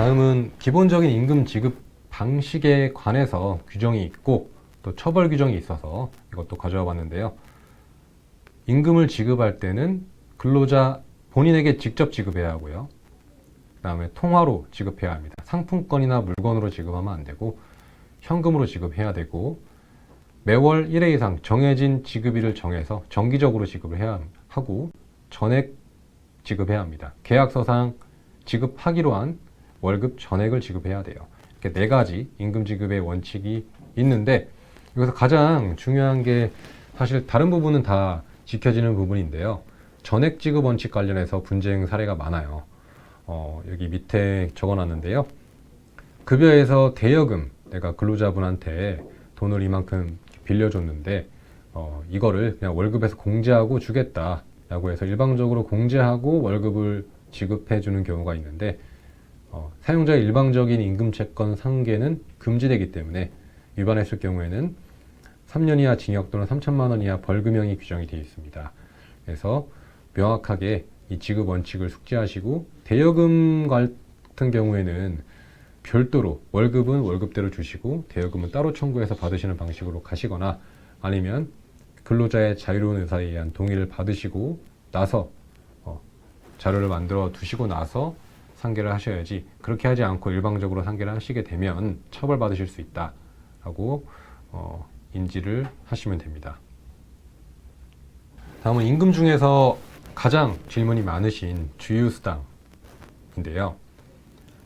다음은 기본적인 임금 지급 방식에 관해서 규정이 있고 또 처벌 규정이 있어서 이것도 가져와 봤는데요. 임금을 지급할 때는 근로자 본인에게 직접 지급해야 하고요. 그 다음에 통화로 지급해야 합니다. 상품권이나 물건으로 지급하면 안 되고 현금으로 지급해야 되고, 매월 1회 이상 정해진 지급일을 정해서 정기적으로 지급을 해야 하고, 전액 지급해야 합니다. 계약서상 지급하기로 한 월급 전액을 지급해야 돼요. 이렇게 네 가지 임금 지급의 원칙이 있는데, 여기서 가장 중요한 게 사실 다른 부분은 다 지켜지는 부분인데요. 전액 지급 원칙 관련해서 분쟁 사례가 많아요. 여기 밑에 적어놨는데요. 급여에서 대여금, 내가 근로자분한테 돈을 이만큼 빌려줬는데 이거를 그냥 월급에서 공제하고 주겠다 라고 해서 일방적으로 공제하고 월급을 지급해 주는 경우가 있는데, 사용자의 일방적인 임금 채권 상계는 금지되기 때문에 위반했을 경우에는 3년 이하 징역 또는 3천만 원 이하 벌금형이 규정이 되어 있습니다. 그래서 명확하게 이 지급 원칙을 숙지하시고, 대여금 같은 경우에는 별도로 월급은 월급대로 주시고 대여금은 따로 청구해서 받으시는 방식으로 가시거나, 아니면 근로자의 자유로운 의사에 의한 동의를 받으시고 나서 자료를 만들어 두시고 나서 상계를 하셔야지, 그렇게 하지 않고 일방적으로 상계를 하시게 되면 처벌받으실 수 있다라고 인지를 하시면 됩니다. 다음은 임금 중에서 가장 질문이 많으신 주휴수당인데요.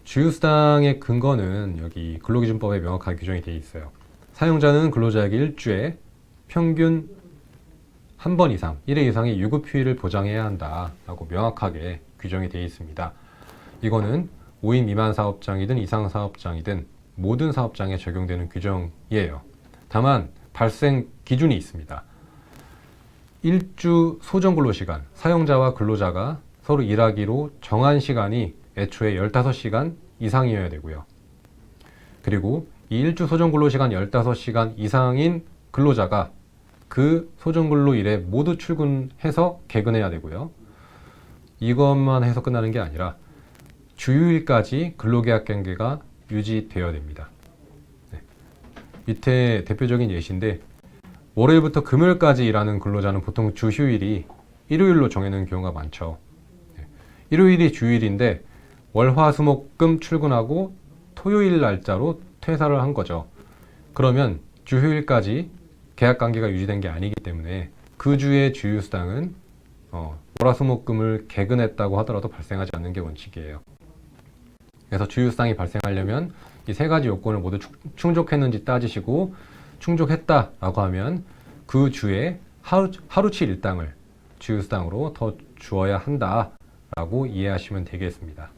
주휴수당의 근거는 여기 근로기준법에 명확하게 규정이 되어 있어요. 사용자는 근로자에게 일주에 평균 한 번 이상, 1회 이상의 유급휴일을 보장해야 한다라고 명확하게 규정이 되어 있습니다. 이거는 5인 미만 사업장이든 이상 사업장이든 모든 사업장에 적용되는 규정이에요. 다만 발생 기준이 있습니다. 일주 소정 근로시간, 사용자와 근로자가 서로 일하기로 정한 시간이 애초에 15시간 이상이어야 되고요. 그리고 이 일주 소정 근로시간 15시간 이상인 근로자가 그 소정 근로일에 모두 출근해서 개근해야 되고요. 이것만 해서 끝나는 게 아니라 주휴일까지 근로계약 관계가 유지되어야 됩니다. 네. 밑에 대표적인 예시인데, 월요일부터 금요일까지 일하는 근로자는 보통 주휴일이 일요일로 정해놓은 경우가 많죠. 네. 일요일이 주일인데 월, 화, 수, 목, 금 출근하고 토요일 날짜로 퇴사를 한 거죠. 그러면 주휴일까지 계약관계가 유지된 게 아니기 때문에 그 주의 주휴수당은 월, 화, 수, 목, 금을 개근했다고 하더라도 발생하지 않는 게 원칙이에요. 그래서 주휴수당이 발생하려면 이 세 가지 요건을 모두 충족했는지 따지시고, 충족했다라고 하면 그 주에 하루치 일당을 주휴수당으로 더 주어야 한다라고 이해하시면 되겠습니다.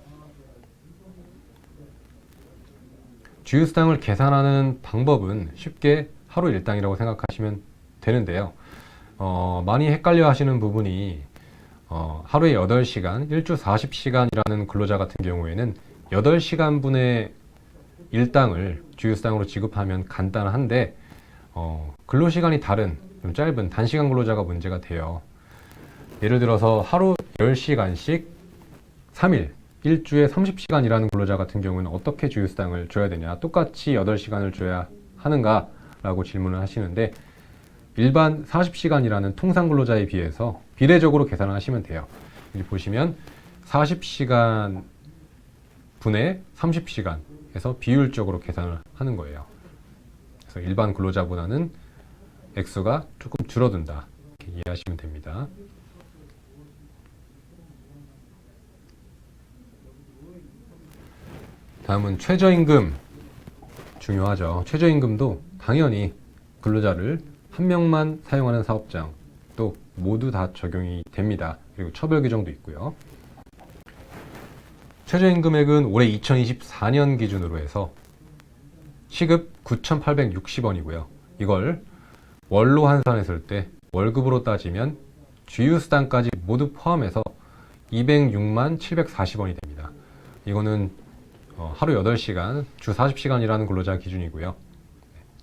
주휴수당을 계산하는 방법은 쉽게 하루 일당이라고 생각하시면 되는데요. 많이 헷갈려 하시는 부분이 하루에 8시간, 일주 40시간이라는 근로자 같은 경우에는 8시간분의 일당을 주휴수당으로 지급하면 간단한데, 근로시간이 다른 좀 짧은 단시간 근로자가 문제가 돼요. 예를 들어서 하루 10시간씩 3일, 일주에 30시간 일하는 근로자 같은 경우는 어떻게 주휴수당을 줘야 되냐, 똑같이 8시간을 줘야 하는가 라고 질문을 하시는데, 일반 40시간 일하는 통상 근로자에 비해서 비례적으로 계산을 하시면 돼요. 여기 보시면 40시간 분의 30시간 해서 비율적으로 계산을 하는 거예요. 그래서 일반 근로자보다는 액수가 조금 줄어든다, 이렇게 이해하시면 됩니다. 다음은 최저임금, 중요하죠. 최저임금도 당연히 근로자를 한 명만 사용하는 사업장 또 모두 다 적용이 됩니다. 그리고 처벌 규정도 있고요. 최저임금액은 올해 2024년 기준으로 해서 시급 9,860원이고요. 이걸 월로 환산했을 때 월급으로 따지면 주휴수당까지 모두 포함해서 206만 740원이 됩니다. 이거는 하루 8시간, 주 40시간이라는 근로자 기준이고요.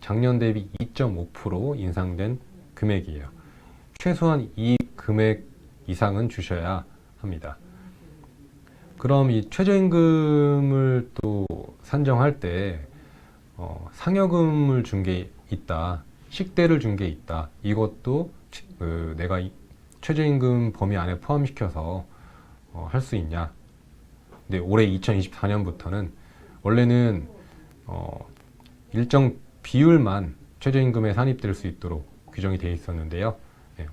작년 대비 2.5% 인상된 금액이에요. 최소한 이 금액 이상은 주셔야 합니다. 그럼 이 최저임금을 또 산정할 때 상여금을 준 게 있다, 식대를 준 게 있다. 이것도 내가 최저임금 범위 안에 포함시켜서 할 수 있냐. 근데 올해 2024년부터는 원래는 일정 비율만 최저임금에 산입될 수 있도록 규정이 되어 있었는데요.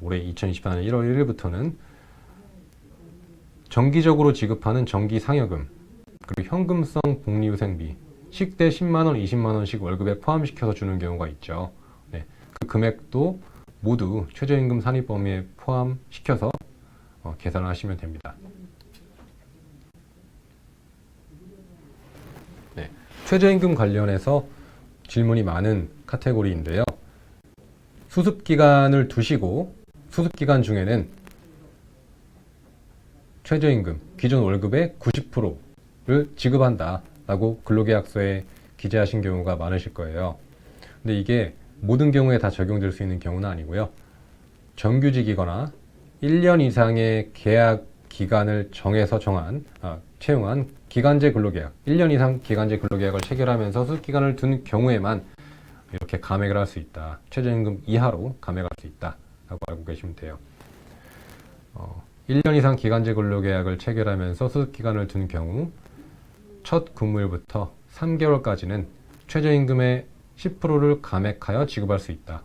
올해 2024년 1월 1일부터는 정기적으로 지급하는 정기 상여금, 그리고 현금성 복리후생비, 식대 10만원, 20만원씩 월급에 포함시켜서 주는 경우가 있죠. 그 금액도 모두 최저임금 산입 범위에 포함시켜서 계산을 하시면 됩니다. 최저임금 관련해서 질문이 많은 카테고리인데요. 수습기간을 두시고 수습기간 중에는 최저임금, 기존 월급의 90%를 지급한다 라고 근로계약서에 기재하신 경우가 많으실 거예요. 근데 이게 모든 경우에 다 적용될 수 있는 경우는 아니고요. 정규직이거나 1년 이상의 계약 기간을 정해서 채용한 기간제 근로계약, 1년 이상 기간제 근로계약을 체결하면서 수습기간을 둔 경우에만 이렇게 감액을 할 수 있다. 최저임금 이하로 감액할 수 있다 라고 알고 계시면 돼요. 1년 이상 기간제 근로계약을 체결하면서 수습기간을 둔 경우 첫 근무일부터 3개월까지는 최저임금의 10%를 감액하여 지급할 수 있다.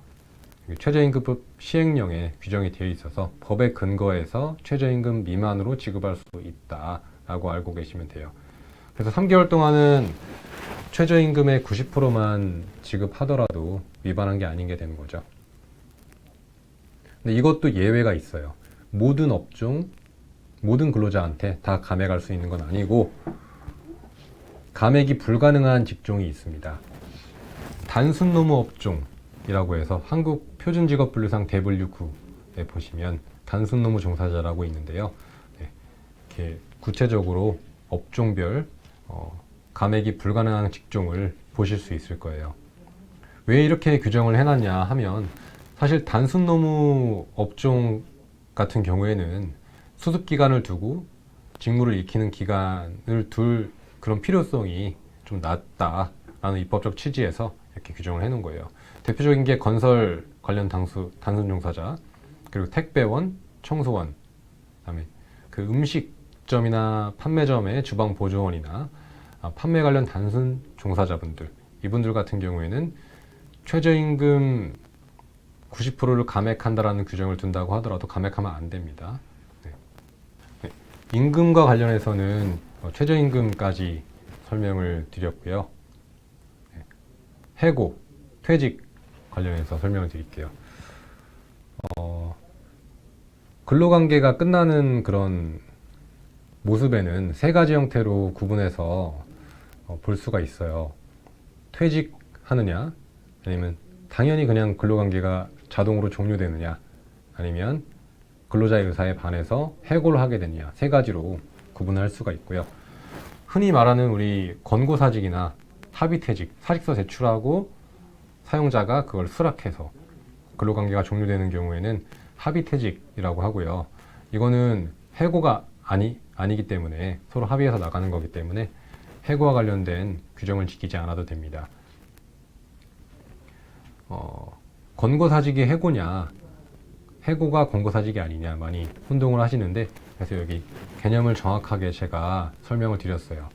최저임금법 시행령에 규정이 되어 있어서 법에 근거해서 최저임금 미만으로 지급할 수 있다 라고 알고 계시면 돼요. 그래서 3개월 동안은 최저임금의 90%만 지급하더라도 위반한 게 아닌 게 되는 거죠. 근데 이것도 예외가 있어요. 모든 업종, 모든 근로자한테 다 감액할 수 있는 건 아니고 감액이 불가능한 직종이 있습니다. 단순 노무 업종이라고 해서 한국표준직업분류상 대분류 9에 보시면 단순 노무 종사자라고 있는데요. 이렇게 구체적으로 업종별 감액이 불가능한 직종을 보실 수 있을 거예요. 왜 이렇게 규정을 해놨냐 하면 사실 단순 노무 업종 같은 경우에는 수습기간을 두고 직무를 익히는 기간을 둘 그런 필요성이 좀 낮다라는 입법적 취지에서 이렇게 규정을 해놓은 거예요. 대표적인 게 건설 관련 단순 종사자, 그리고 택배원, 청소원, 그다음에 그 음식점이나 판매점의 주방 보조원이나 판매 관련 단순 종사자분들, 이분들 같은 경우에는 최저임금 90%를 감액한다라는 규정을 둔다고 하더라도 감액하면 안 됩니다. 임금과 관련해서는 최저임금까지 설명을 드렸고요. 해고, 퇴직 관련해서 설명을 드릴게요. 근로관계가 끝나는 그런 모습에는 세 가지 형태로 구분해서 볼 수가 있어요. 퇴직하느냐, 아니면 당연히 그냥 근로관계가 자동으로 종료되느냐, 아니면 근로자의 의사에 반해서 해고를 하게 되느냐, 세 가지로 구분할 수가 있고요. 흔히 말하는 우리 권고사직이나 합의퇴직, 사직서 제출하고 사용자가 그걸 수락해서 근로관계가 종료되는 경우에는 합의퇴직이라고 하고요. 이거는 해고가 아니기 때문에 서로 합의해서 나가는 거기 때문에 해고와 관련된 규정을 지키지 않아도 됩니다. 권고사직이 해고냐, 해고가 권고사직이 아니냐 많이 혼동을 하시는데, 그래서 여기 개념을 정확하게 제가 설명을 드렸어요.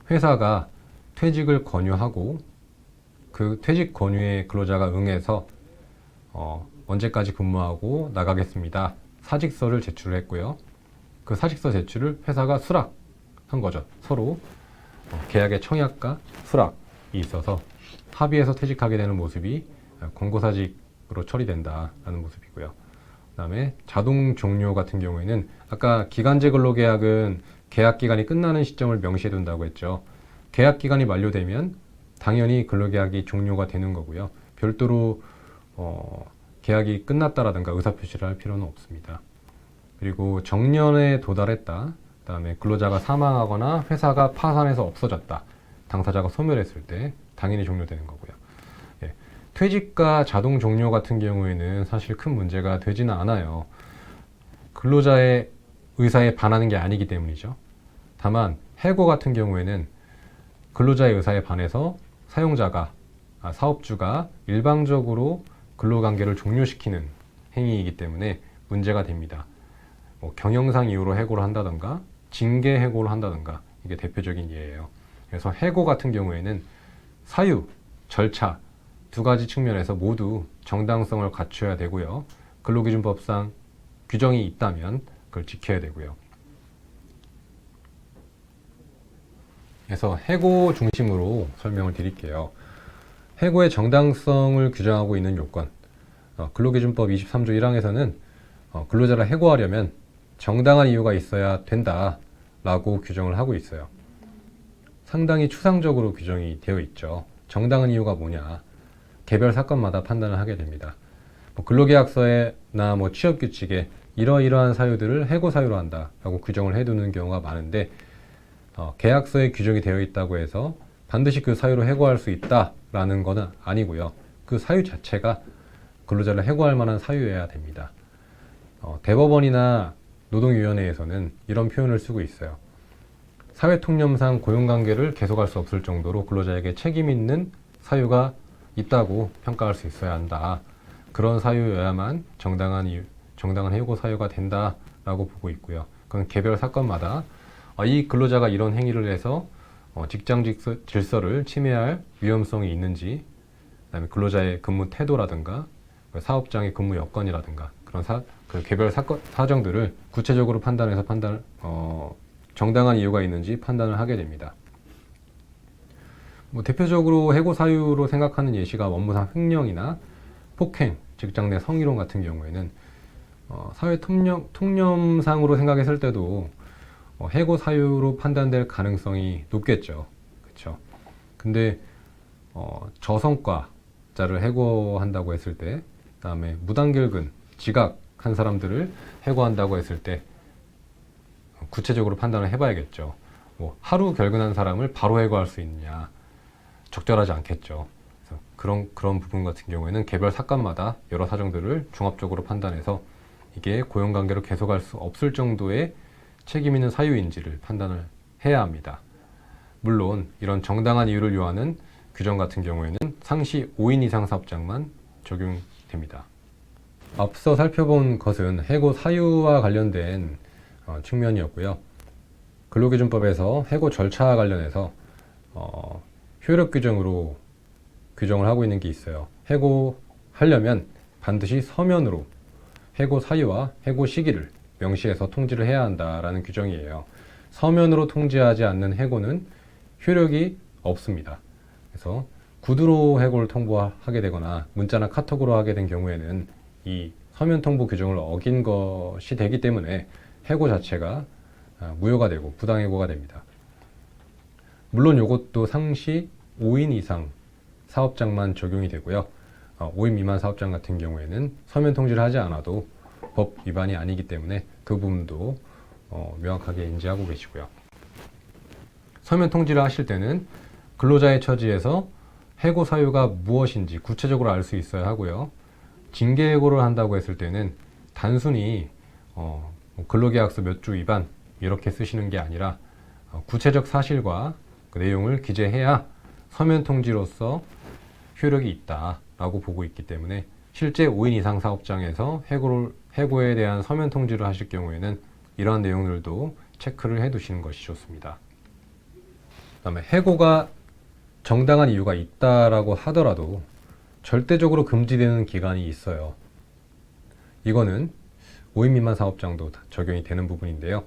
회사가 퇴직을 권유하고 그 퇴직 권유에 근로자가 응해서 언제까지 근무하고 나가겠습니다. 사직서를 제출을 했고요. 그 사직서 제출을 회사가 수락한 거죠. 서로 계약의 청약과 수락이 있어서 합의해서 퇴직하게 되는 모습이 권고사직으로 처리된다라는 모습이고요. 그 다음에 자동 종료 같은 경우에는 아까 기간제 근로계약은 계약 기간이 끝나는 시점을 명시해 둔다고 했죠. 계약 기간이 만료되면 당연히 근로계약이 종료가 되는 거고요. 별도로 계약이 끝났다라든가 의사표시를 할 필요는 없습니다. 그리고 정년에 도달했다, 그 다음에 근로자가 사망하거나 회사가 파산해서 없어졌다, 당사자가 소멸했을 때 당연히 종료되는 거고요. 퇴직과 자동 종료 같은 경우에는 사실 큰 문제가 되지는 않아요. 근로자의 의사에 반하는 게 아니기 때문이죠. 다만 해고 같은 경우에는 근로자의 의사에 반해서 사업주가 일방적으로 근로관계를 종료시키는 행위이기 때문에 문제가 됩니다. 경영상 이유로 해고를 한다던가 징계 해고를 한다던가 이게 대표적인 예예요. 그래서 해고 같은 경우에는 사유, 절차 두 가지 측면에서 모두 정당성을 갖춰야 되고요. 근로기준법상 규정이 있다면 그걸 지켜야 되고요. 그래서 해고 중심으로 설명을 드릴게요. 해고의 정당성을 규정하고 있는 요건, 근로기준법 23조 1항에서는 근로자를 해고하려면 정당한 이유가 있어야 된다라고 규정을 하고 있어요. 상당히 추상적으로 규정이 되어 있죠. 정당한 이유가 뭐냐? 개별 사건마다 판단을 하게 됩니다. 근로계약서나 취업규칙에 이러이러한 사유들을 해고 사유로 한다라고 규정을 해두는 경우가 많은데 계약서에 규정이 되어 있다고 해서 반드시 그 사유로 해고할 수 있다라는 것은 아니고요. 그 사유 자체가 근로자를 해고할 만한 사유여야 됩니다. 대법원이나 노동위원회에서는 이런 표현을 쓰고 있어요. 사회통념상 고용관계를 계속할 수 없을 정도로 근로자에게 책임 있는 사유가 있다고 평가할 수 있어야 한다. 그런 사유여야만 정당한 해고 사유가 된다라고 보고 있고요. 그건 개별 사건마다 이 근로자가 이런 행위를 해서 직장 질서를 침해할 위험성이 있는지, 그다음에 근로자의 근무 태도라든가 사업장의 근무 여건이라든가 그런 그 개별 사정들을 구체적으로 판단해서 정당한 이유가 있는지 판단을 하게 됩니다. 대표적으로 해고 사유로 생각하는 예시가 업무상 횡령이나 폭행, 직장 내 성희롱 같은 경우에는 사회 통념상으로 생각했을 때도 해고 사유로 판단될 가능성이 높겠죠. 그렇죠? 근데 저성과자를 해고한다고 했을 때, 그다음에 무단결근, 지각한 사람들을 해고한다고 했을 때 구체적으로 판단을 해봐야겠죠. 하루 결근한 사람을 바로 해고할 수 있느냐? 적절하지 않겠죠. 그래서 그런 부분 같은 경우에는 개별 사건마다 여러 사정들을 종합적으로 판단해서 이게 고용관계로 계속할 수 없을 정도의 책임 있는 사유인지를 판단을 해야 합니다. 물론 이런 정당한 이유를 요하는 규정 같은 경우에는 상시 5인 이상 사업장만 적용됩니다. 앞서 살펴본 것은 해고 사유와 관련된 측면이었고요. 근로기준법에서 해고 절차와 관련해서 효력 규정으로 규정을 하고 있는 게 있어요. 해고하려면 반드시 서면으로 해고 사유와 해고 시기를 명시해서 통지를 해야 한다라는 규정이에요. 서면으로 통지하지 않는 해고는 효력이 없습니다. 그래서 구두로 해고를 통보하게 되거나 문자나 카톡으로 하게 된 경우에는 이 서면 통보 규정을 어긴 것이 되기 때문에 해고 자체가 무효가 되고 부당해고가 됩니다. 물론 이것도 상시 5인 이상 사업장만 적용이 되고요. 5인 미만 사업장 같은 경우에는 서면 통지를 하지 않아도 법 위반이 아니기 때문에 그 부분도 명확하게 인지하고 계시고요. 서면 통지를 하실 때는 근로자의 처지에서 해고 사유가 무엇인지 구체적으로 알 수 있어야 하고요. 징계 해고를 한다고 했을 때는 단순히 근로계약서 몇 주 위반 이렇게 쓰시는 게 아니라 구체적 사실과 그 내용을 기재해야 서면 통지로서 효력이 있다라고 보고 있기 때문에 실제 5인 이상 사업장에서 해고에 대한 서면 통지를 하실 경우에는 이러한 내용들도 체크를 해 두시는 것이 좋습니다. 그다음에 해고가 정당한 이유가 있다라고 하더라도 절대적으로 금지되는 기간이 있어요. 이거는 5인 미만 사업장도 적용이 되는 부분인데요.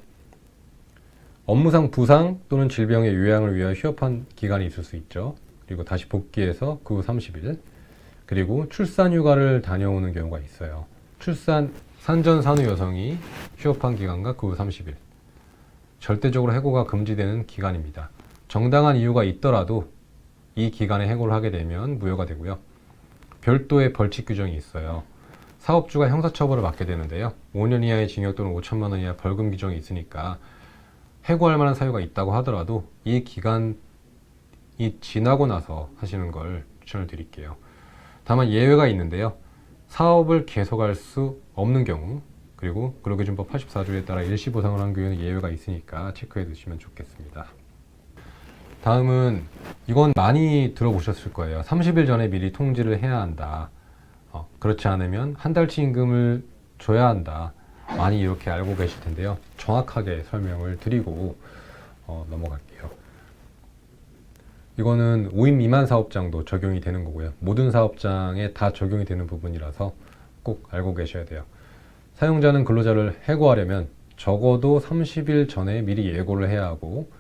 업무상 부상 또는 질병의 요양을 위하여 휴업한 기간이 있을 수 있죠. 그리고 다시 복귀해서 그 후 30일, 그리고 출산휴가를 다녀오는 경우가 있어요. 산전 산후 여성이 휴업한 기간과 그 후 30일. 절대적으로 해고가 금지되는 기간입니다. 정당한 이유가 있더라도 이 기간에 해고를 하게 되면 무효가 되고요. 별도의 벌칙 규정이 있어요. 사업주가 형사처벌을 받게 되는데요. 5년 이하의 징역 또는 5천만 원 이하 벌금 규정이 있으니까 해고할 만한 사유가 있다고 하더라도 이 기간이 지나고 나서 하시는 걸 추천을 드릴게요. 다만 예외가 있는데요. 사업을 계속할 수 없는 경우, 그리고 근로기준법 84조에 따라 일시 보상을 한 경우에는 예외가 있으니까 체크해 두시면 좋겠습니다. 다음은 이건 많이 들어보셨을 거예요. 30일 전에 미리 통지를 해야 한다. 그렇지 않으면 한 달치 임금을 줘야 한다. 많이 이렇게 알고 계실 텐데요. 정확하게 설명을 드리고 넘어갈게요. 이거는 5인 미만 사업장도 적용이 되는 거고요. 모든 사업장에 다 적용이 되는 부분이라서 꼭 알고 계셔야 돼요. 사용자는 근로자를 해고하려면 적어도 30일 전에 미리 예고를 해야 하고,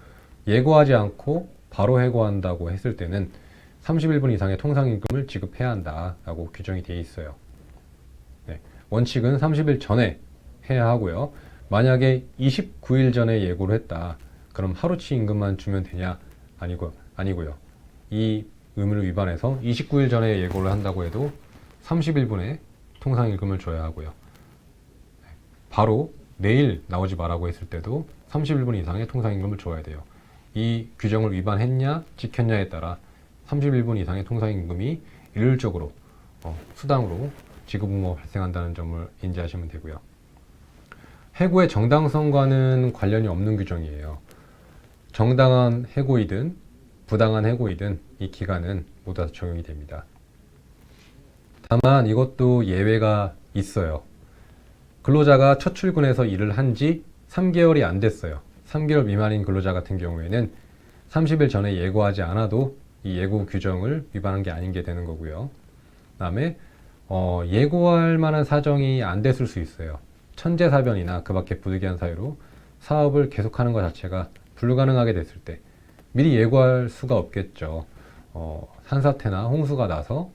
예고하지 않고 바로 해고한다고 했을 때는 30일분 이상의 통상임금을 지급해야 한다라고 규정이 되어 있어요. 네, 원칙은 30일 전에 해야 하고요. 만약에 29일 전에 예고를 했다. 그럼 하루치 임금만 주면 되냐? 아니고요. 이 의무를 위반해서 29일 전에 예고를 한다고 해도 30일분의 통상임금을 줘야 하고요. 바로 내일 나오지 말라고 했을 때도 30일분 이상의 통상임금을 줘야 돼요. 이 규정을 위반했냐 지켰냐에 따라 30일분 이상의 통상임금이 일률적으로 수당으로 지급 의무가 발생한다는 점을 인지하시면 되고요. 해고의 정당성과는 관련이 없는 규정이에요. 정당한 해고이든 부당한 해고이든 이 기간은 모두 다 적용이 됩니다. 다만 이것도 예외가 있어요. 근로자가 첫 출근해서 일을 한 지 3개월이 안 됐어요. 3개월 미만인 근로자 같은 경우에는 30일 전에 예고하지 않아도 이 예고 규정을 위반한 게 아닌 게 되는 거고요. 그 다음에 예고할 만한 사정이 안 됐을 수 있어요. 천재사변이나 그 밖에 부득이한 사유로 사업을 계속하는 것 자체가 불가능하게 됐을 때 미리 예고할 수가 없겠죠. 산사태나 홍수가 나서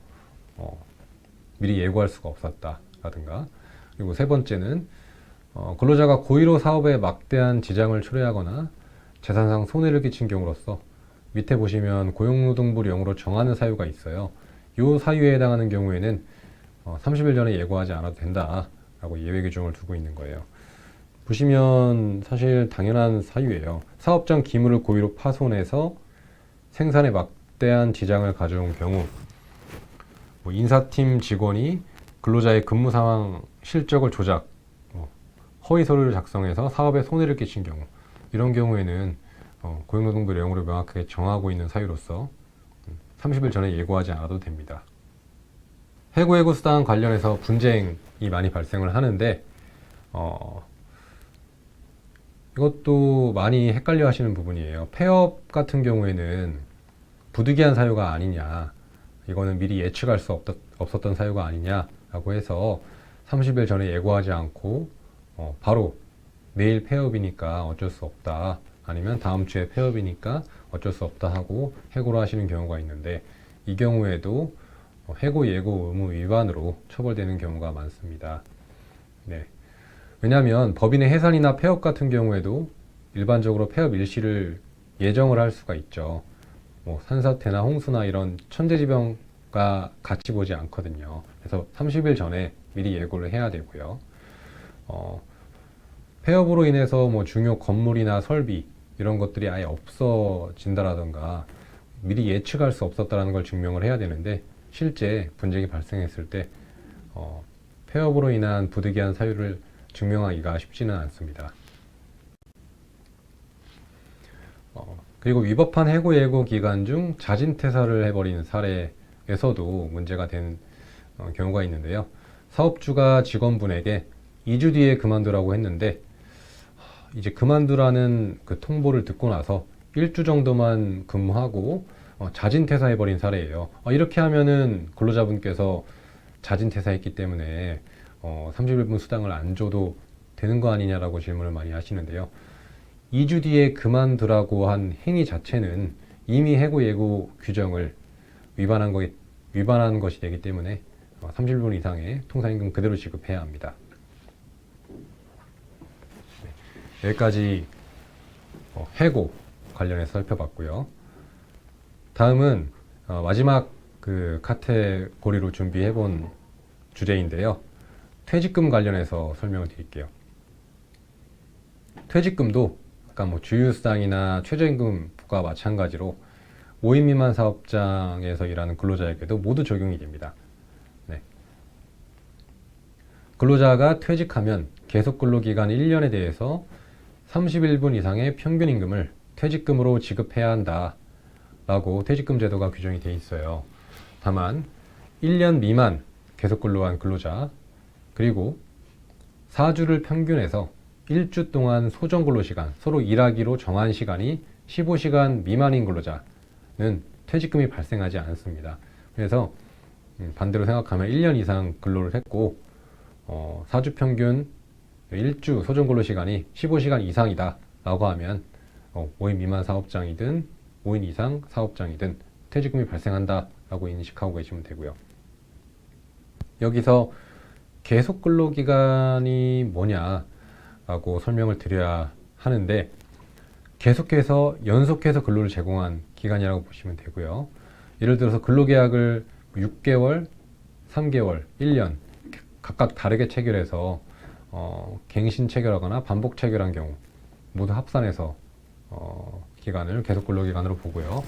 미리 예고할 수가 없었다라든가. 그리고 세 번째는 근로자가 고의로 사업에 막대한 지장을 초래하거나 재산상 손해를 끼친 경우로서 밑에 보시면 고용노동부령으로 정하는 사유가 있어요. 이 사유에 해당하는 경우에는 30일 전에 예고하지 않아도 된다라고 예외 규정을 두고 있는 거예요. 보시면 사실 당연한 사유예요. 사업장 기물을 고의로 파손해서 생산에 막대한 지장을 가져온 경우, 인사팀 직원이 근로자의 근무 상황 실적을 조작, 허위 서류를 작성해서 사업에 손해를 끼친 경우, 이런 경우에는 고용노동부 내용으로 명확하게 정하고 있는 사유로서 30일 전에 예고하지 않아도 됩니다. 해고 수당 관련해서 분쟁이 많이 발생을 하는데 이것도 많이 헷갈려 하시는 부분이에요. 폐업 같은 경우에는 부득이한 사유가 아니냐, 이거는 미리 예측할 수 없었던 사유가 아니냐라고 해서 30일 전에 예고하지 않고 바로 내일 폐업이니까 어쩔 수 없다, 아니면 다음 주에 폐업이니까 어쩔 수 없다 하고 해고를 하시는 경우가 있는데, 이 경우에도 해고 예고 의무 위반으로 처벌되는 경우가 많습니다. 네. 왜냐하면 법인의 해산이나 폐업 같은 경우에도 일반적으로 폐업 일시를 예정을 할 수가 있죠. 산사태나 홍수나 이런 천재지변과 같이 보지 않거든요. 그래서 30일 전에 미리 예고를 해야 되고요. 폐업으로 인해서 중요 건물이나 설비 이런 것들이 아예 없어진다라던가 미리 예측할 수 없었다라는 걸 증명을 해야 되는데, 실제 분쟁이 발생했을 때 폐업으로 인한 부득이한 사유를 증명하기가 쉽지는 않습니다. 그리고 위법한 해고 예고 기간 중 자진퇴사를 해버리는 사례에서도 문제가 된 경우가 있는데요. 사업주가 직원분에게 2주 뒤에 그만두라고 했는데, 이제 그만두라는 그 통보를 듣고 나서 1주 정도만 근무하고 자진퇴사해버린 사례예요. 이렇게 하면은 근로자분께서 자진퇴사했기 때문에 30일분 수당을 안 줘도 되는 거 아니냐라고 질문을 많이 하시는데요. 2주 뒤에 그만두라고 한 행위 자체는 이미 해고 예고 규정을 위반한 것이 되기 때문에 30일 이상의 통상임금 그대로 지급해야 합니다. 네, 여기까지 해고 관련해서 살펴봤고요. 다음은 마지막 그 카테고리로 준비해본 주제인데요. 퇴직금 관련해서 설명을 드릴게요. 퇴직금도 아까 주휴수당이나 최저임금과 마찬가지로 5인 미만 사업장에서 일하는 근로자에게도 모두 적용이 됩니다. 네. 근로자가 퇴직하면 계속 근로기간 1년에 대해서 31분 이상의 평균 임금을 퇴직금으로 지급해야 한다 라고 퇴직금 제도가 규정이 되어 있어요. 다만 1년 미만 계속 근로한 근로자, 그리고 4주를 평균해서 1주 동안 소정 근로시간, 서로 일하기로 정한 시간이 15시간 미만인 근로자는 퇴직금이 발생하지 않습니다. 그래서 반대로 생각하면 1년 이상 근로를 했고 4주 평균 1주 소정 근로시간이 15시간 이상이다 라고 하면 5인 미만 사업장이든 5인 이상 사업장이든 퇴직금이 발생한다 라고 인식하고 계시면 되고요. 여기서 계속 근로기간이 뭐냐 라고 설명을 드려야 하는데, 계속해서 연속해서 근로를 제공한 기간이라고 보시면 되고요. 예를 들어서 근로계약을 6개월, 3개월, 1년 각각 다르게 체결해서 갱신 체결하거나 반복 체결한 경우 모두 합산해서 기간을 계속 근로기간으로 보고요.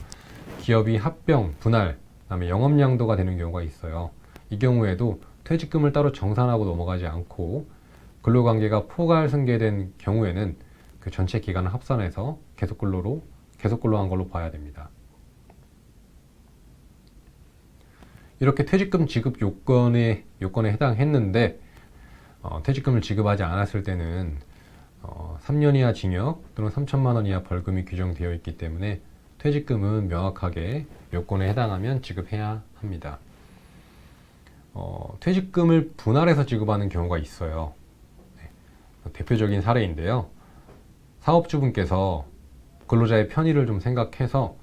기업이 합병, 분할, 그다음에 영업양도가 되는 경우가 있어요. 이 경우에도 퇴직금을 따로 정산하고 넘어가지 않고 근로관계가 포괄 승계된 경우에는 그 전체 기간을 합산해서 계속 근로한 걸로 봐야 됩니다. 이렇게 퇴직금 지급 요건에 해당했는데 퇴직금을 지급하지 않았을 때는 3년 이하 징역 또는 3천만 원 이하 벌금이 규정되어 있기 때문에 퇴직금은 명확하게 요건에 해당하면 지급해야 합니다. 퇴직금을 분할해서 지급하는 경우가 있어요. 대표적인 사례인데요. 사업주분께서 근로자의 편의를 좀 생각해서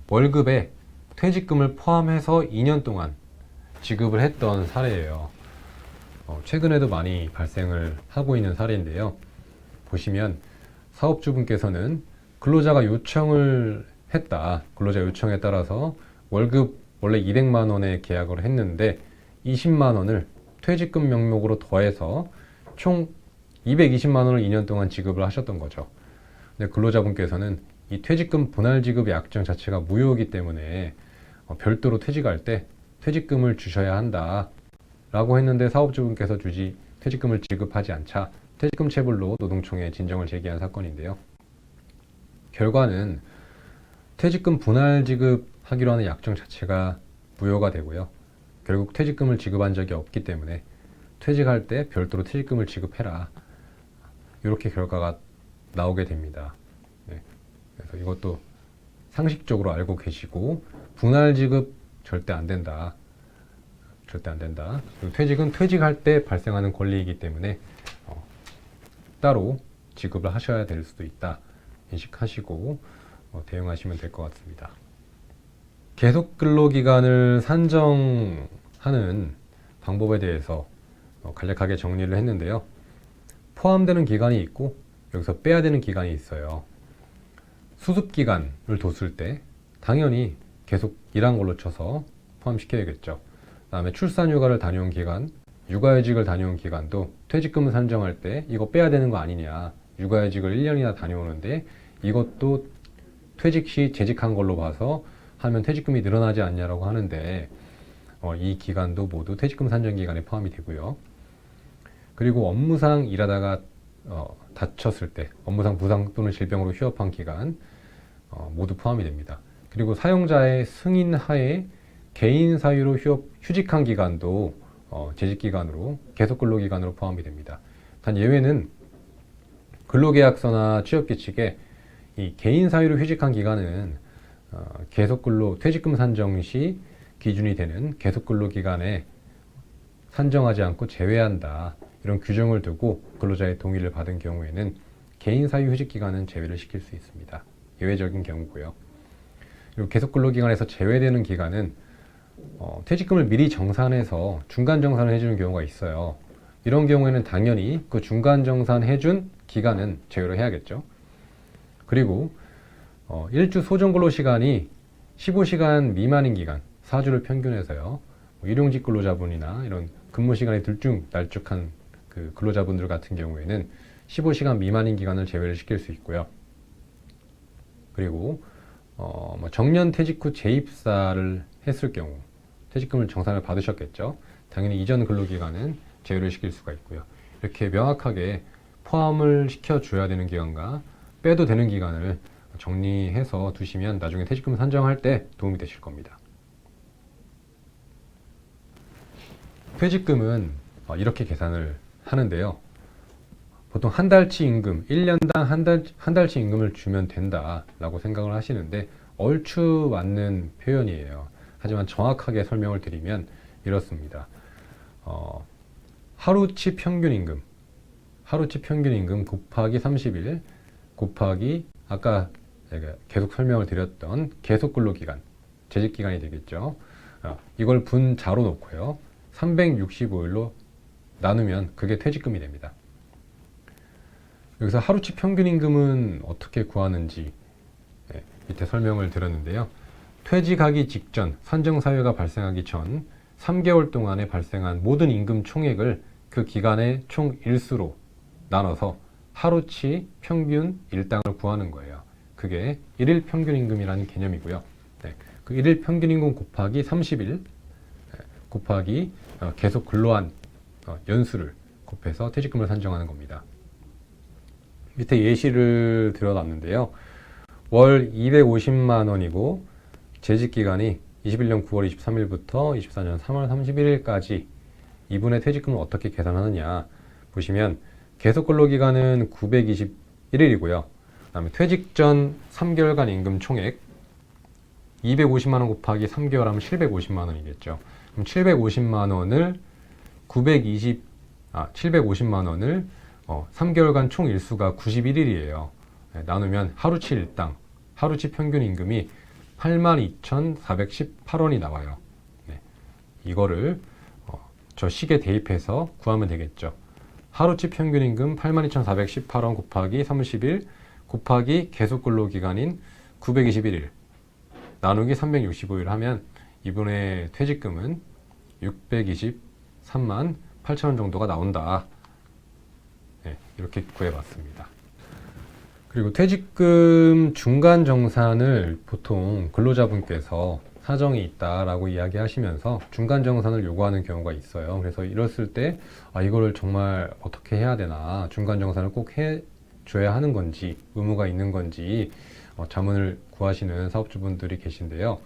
월급에 퇴직금을 포함해서 2년 동안 지급을 했던 사례예요. 최근에도 많이 발생을 하고 있는 사례인데요. 보시면 사업주분께서는 근로자가 요청을 했다. 근로자 요청에 따라서 월급 원래 200만 원에 계약을 했는데 20만 원을 퇴직금 명목으로 더해서 총 220만 원을 2년 동안 지급을 하셨던 거죠. 근데 근로자분께서는 이 퇴직금 분할 지급의 약정 자체가 무효이기 때문에 별도로 퇴직할 때 퇴직금을 주셔야 한다 라고 했는데 사업주분께서 퇴직금을 지급하지 않자 퇴직금 체불로 노동청에 진정을 제기한 사건인데요. 결과는 퇴직금 분할 지급하기로 하는 약정 자체가 무효가 되고요. 결국 퇴직금을 지급한 적이 없기 때문에 퇴직할 때 별도로 퇴직금을 지급해라, 이렇게 결과가 나오게 됩니다. 네. 그래서 이것도 상식적으로 알고 계시고, 분할 지급 절대 안 된다. 절대 안 된다. 그리고 퇴직은 퇴직할 때 발생하는 권리이기 때문에 따로 지급을 하셔야 될 수도 있다. 인식하시고 대응하시면 될 것 같습니다. 계속 근로기간을 산정하는 방법에 대해서 간략하게 정리를 했는데요. 포함되는 기간이 있고 여기서 빼야 되는 기간이 있어요. 수습기간을 뒀을 때 당연히 계속 일한 걸로 쳐서 포함시켜야겠죠. 그 다음에 출산휴가를 다녀온 기간, 육아휴직을 다녀온 기간도 퇴직금을 산정할 때 이거 빼야 되는 거 아니냐, 육아휴직을 1년이나 다녀오는데 이것도 퇴직 시 재직한 걸로 봐서 하면 퇴직금이 늘어나지 않냐라고 하는데 이 기간도 모두 퇴직금 산정 기간에 포함이 되고요. 그리고 업무상 일하다가 다쳤을 때 업무상 부상 또는 질병으로 휴업한 기간 모두 포함이 됩니다. 그리고 사용자의 승인 하에 개인 사유로 휴직한 기간도 재직기간으로 계속 근로기간으로 포함이 됩니다. 단 예외는 근로계약서나 취업규칙에 이 개인 사유로 휴직한 기간은 계속 근로 퇴직금 산정 시 기준이 되는 계속 근로기간에 산정하지 않고 제외한다, 이런 규정을 두고 근로자의 동의를 받은 경우에는 개인 사유 휴직 기간은 제외를 시킬 수 있습니다. 예외적인 경우고요. 그리고 계속 근로기간에서 제외되는 기간은 퇴직금을 미리 정산해서 중간 정산을 해주는 경우가 있어요. 이런 경우에는 당연히 그 중간 정산해준 기간은 제외를 해야겠죠. 그리고 1주 소정 근로 시간이 15시간 미만인 기간, 4주를 평균해서요. 일용직 근로자분이나 이런 근무 시간이 들쭉날쭉한 그 근로자분들 같은 경우에는 15시간 미만인 기간을 제외를 시킬 수 있고요. 그리고 정년 퇴직 후 재입사를 했을 경우 퇴직금을 정산을 받으셨겠죠. 당연히 이전 근로기간은 제외를 시킬 수가 있고요. 이렇게 명확하게 포함을 시켜줘야 되는 기간과 빼도 되는 기간을 정리해서 두시면 나중에 퇴직금 산정할 때 도움이 되실 겁니다. 퇴직금은 이렇게 계산을 하는데요. 보통 한 달치 임금, 1년당 한 달치 임금을 주면 된다라고 생각을 하시는데 얼추 맞는 표현이에요. 하지만 정확하게 설명을 드리면 이렇습니다. 하루치 평균 임금 곱하기 30일 곱하기 아까 제가 계속 설명을 드렸던 계속 근로기간, 재직기간이 되겠죠. 이걸 분자로 놓고요. 365일로 나누면 그게 퇴직금이 됩니다. 여기서 하루치 평균 임금은 어떻게 구하는지 밑에 설명을 드렸는데요. 퇴직하기 직전, 산정사유가 발생하기 전 3개월 동안에 발생한 모든 임금 총액을 그 기간의 총 일수로 나눠서 하루치 평균 일당을 구하는 거예요. 그게 일일 평균 임금이라는 개념이고요. 그 일일 평균 임금 곱하기 30일 곱하기 계속 근로한 연수를 곱해서 퇴직금을 산정하는 겁니다. 밑에 예시를 들어놨는데요. 월 250만 원이고 재직기간이 21년 9월 23일부터 24년 3월 31일까지 이분의 퇴직금을 어떻게 계산하느냐 보시면 계속근로기간은 921일이고요. 그 다음에 퇴직 전 3개월간 임금 총액 250만 원 곱하기 3개월 하면 750만 원이겠죠. 그럼 750만 원을 750만 원을 3개월간 총 일수가 91일이에요. 나누면 하루치 일당, 하루치 평균 임금이 82,418원이 나와요. 이거를 저 식에 대입해서 구하면 되겠죠. 하루치 평균 임금 82,418원 곱하기 30일 곱하기 계속 근로기간인 921일 나누기 365일 하면 이분의 퇴직금은 623만 8천원 정도가 나온다. 이렇게 구해봤습니다. 그리고 퇴직금 중간 정산을 보통 근로자분께서 사정이 있다라고 이야기하시면서 중간 정산을 요구하는 경우가 있어요. 그래서 이랬을 때 이거를 정말 어떻게 해야 되나, 중간 정산을 꼭 해줘야 하는 건지 의무가 있는 건지 자문을 구하시는 사업주분들이 계신데요.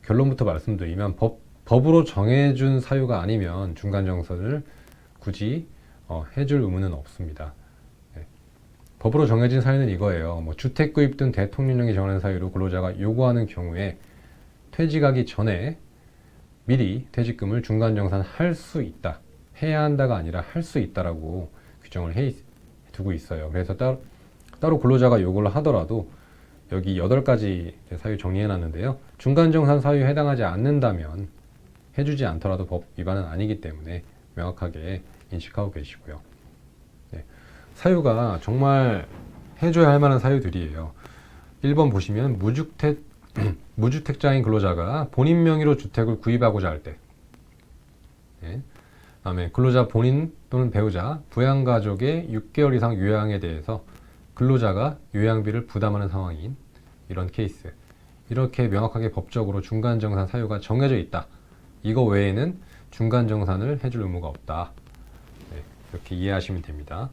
결론부터 말씀드리면 법으로 정해준 사유가 아니면 중간 정산을 굳이 해줄 의무는 없습니다. 법으로 정해진 사유는 이거예요. 주택구입 등 대통령이 정하는 사유로 근로자가 요구하는 경우에 퇴직하기 전에 미리 퇴직금을 중간정산할 수 있다. 해야 한다가 아니라 할 수 있다라고 규정을 두고 있어요. 그래서 따로 근로자가 요구를 하더라도 여기 8가지 사유 정리해 놨는데요. 중간정산 사유에 해당하지 않는다면 해주지 않더라도 법 위반은 아니기 때문에 명확하게 인식하고 계시고요. 사유가 정말 해줘야 할 만한 사유들이에요. 1번 보시면 무주택자인 근로자가 본인 명의로 주택을 구입하고자 할 때, 다음에 근로자 본인 또는 배우자, 부양가족의 6개월 이상 요양에 대해서 근로자가 요양비를 부담하는 상황인 이런 케이스, 이렇게 명확하게 법적으로 중간정산 사유가 정해져 있다. 이거 외에는 중간정산을 해줄 의무가 없다. 이렇게 이해하시면 됩니다.